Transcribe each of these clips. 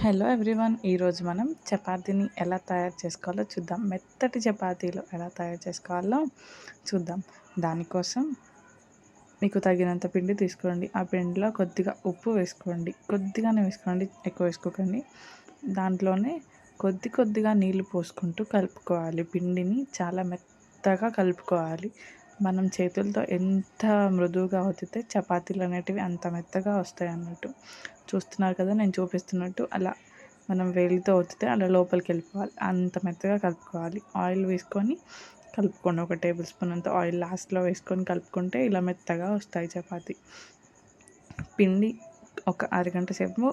Hello everyone, ఈరోజు మనం చపాతీని ఎలా తయారు చేసుకోవాలో చూద్దాం. మెత్తటి చపాతీలు ఎలా తయారు చేసుకోవాలో చూద్దాం. దానికోసం మీకు తగినంత పిండి తీసుకోండి. ఆ పిండిలో కొద్దిగా ఉప్పు వేసుకోండి, కొద్దిగానే వేసుకోండి, ఎక్కువ వేసుకోకండి. దాంట్లోనే కొద్దిగా నీళ్లు పోసుకుంటూ కలుపుకోవాలి. పిండిని చాలా మెత్తగా కలుపుకోవాలి. మనం చేతులతో ఎంత మృదువుగా ఒత్తితే చపాతీలు అనేటివి అంత మెత్తగా వస్తాయి అన్నట్టు. చూస్తున్నారు కదా, నేను చూపిస్తున్నట్టు అలా మనం వేలితో ఒత్తితే అలా లోపలికి వెళ్ళిపోవాలి. అంత మెత్తగా కలుపుకోవాలి. ఆయిల్ వేసుకొని కలుపుకోండి. 1 టేబుల్ స్పూన్ అంత ఆయిల్ లాస్ట్లో వేసుకొని కలుపుకుంటే ఇలా మెత్తగా వస్తాయి చపాతీ. పిండి ఒక అరగంట సేపు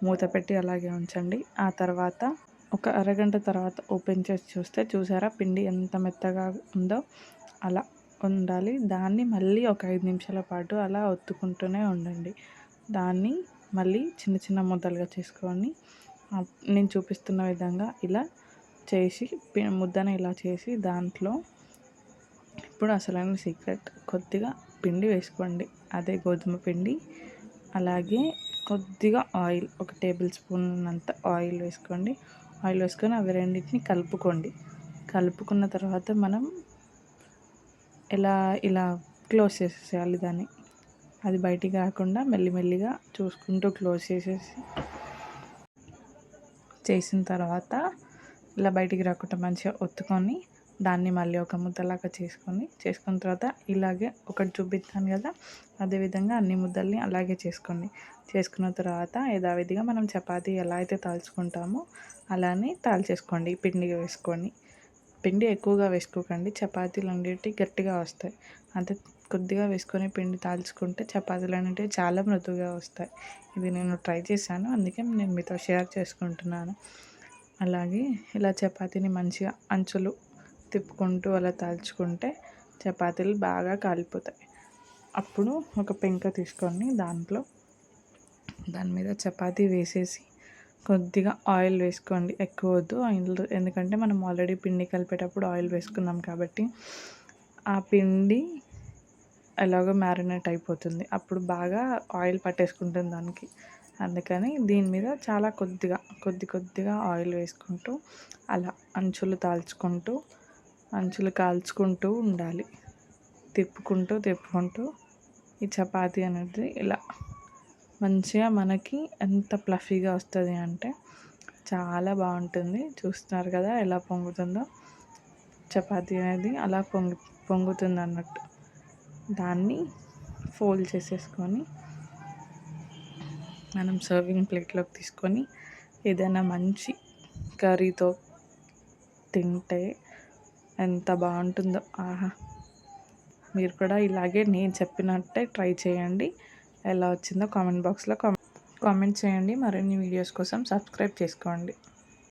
మూత పెట్టి అలాగే ఉంచండి. ఆ తర్వాత ఒక అరగంట తర్వాత ఓపెన్ చేసి చూస్తే చూసారా పిండి ఎంత మెత్తగా ఉందో అలా ఉండాలి. దాన్ని మళ్ళీ ఒక 5 నిమిషాల పాటు అలా ఒత్తుకుంటూనే ఉండండి. దాన్ని మళ్ళీ చిన్న చిన్న ముద్దలుగా చేసుకొని నేను చూపిస్తున్న విధంగా ఇలా చేసి ముద్దను ఇలా చేసి దాంట్లో ఇప్పుడు అసలైన సీక్రెట్, కొద్దిగా పిండి వేసుకోండి. అదే గోధుమ పిండి. అలాగే కొద్దిగా ఆయిల్, 1 టేబుల్ స్పూన్ అంత ఆయిల్ వేసుకోండి. ఆయిల్ వేసుకొని అవి రెండింటిని కలుపుకోండి. కలుపుకున్న తర్వాత మనం ఇలా క్లోజ్ చేసేసేయాలి దాన్ని. అది బయటికి రాకుండా మెల్లిమెల్లిగా చూసుకుంటూ క్లోజ్ చేసిన తర్వాత ఇలా బయటికి రాకుండా మంచిగా ఒత్తుకొని దాన్ని మళ్ళీ ఒక ముద్దలాగా చేసుకున్న తర్వాత ఇలాగే ఒకటి చూపిస్తాను కదా, అదేవిధంగా అన్ని ముద్దల్ని అలాగే చేసుకున్న తర్వాత యథావిధిగా మనం చపాతీ ఎలా అయితే తాల్చుకుంటామో అలానే తాల్చేసుకోండి. పిండి వేసుకొని, పిండి ఎక్కువగా వేసుకోకండి, చపాతీలు అనేటివి గట్టిగా వస్తాయి. అంతే కొద్దిగా వేసుకొని పిండి తాల్చుకుంటే చపాతీలు అనేటివి చాలా మృదువుగా వస్తాయి. ఇది నేను ట్రై చేశాను, అందుకే నేను మీతో షేర్ చేసుకుంటున్నాను. అలాగే ఇలా చపాతీని మంచిగా అంచులు తిప్పుకుంటూ అలా తాల్చుకుంటే చపాతీలు బాగా కాలిపోతాయి. అప్పుడు ఒక పెంక తీసుకొని దాని మీద చపాతీ వేసేసి కొద్దిగా ఆయిల్ వేసుకోండి. ఎక్కువ వద్దు ఆయిల్, ఎందుకంటే మనం ఆల్రెడీ పిండి కలిపేటప్పుడు ఆయిల్ వేసుకున్నాం కాబట్టి ఆ పిండి ఎలాగో మ్యారినేట్ అయిపోతుంది. అప్పుడు బాగా ఆయిల్ పట్టేసుకుంటుంది దానికి. అందుకని దీని మీద చాలా కొద్దిగా ఆయిల్ వేసుకుంటూ అలా అంచులు కాల్చుకుంటూ ఉండాలి. తిప్పుకుంటూ ఈ చపాతీ అనేది ఇలా మంచిగా మనకి ఎంత ఫ్లఫీగా వస్తుంది అంటే చాలా బాగుంటుంది. చూస్తున్నారు కదా ఎలా పొంగుతుందో. చపాతీ అనేది అలా పొంగుతుంది అన్నట్టు. దాన్ని ఫోల్డ్ చేసేసుకొని మనం సర్వింగ్ ప్లేట్లోకి తీసుకొని ఏదైనా మంచి కర్రీతో తింటే ఎంత బాగుంటుందో. ఆహా! మీరు కూడా ఇలాగే నేను చెప్పినట్టే ట్రై చేయండి. ఎలా వచ్చిందో కామెంట్ బాక్స్లో కామెంట్ చేయండి. మరిన్ని వీడియోస్ కోసం సబ్స్క్రైబ్ చేసుకోండి.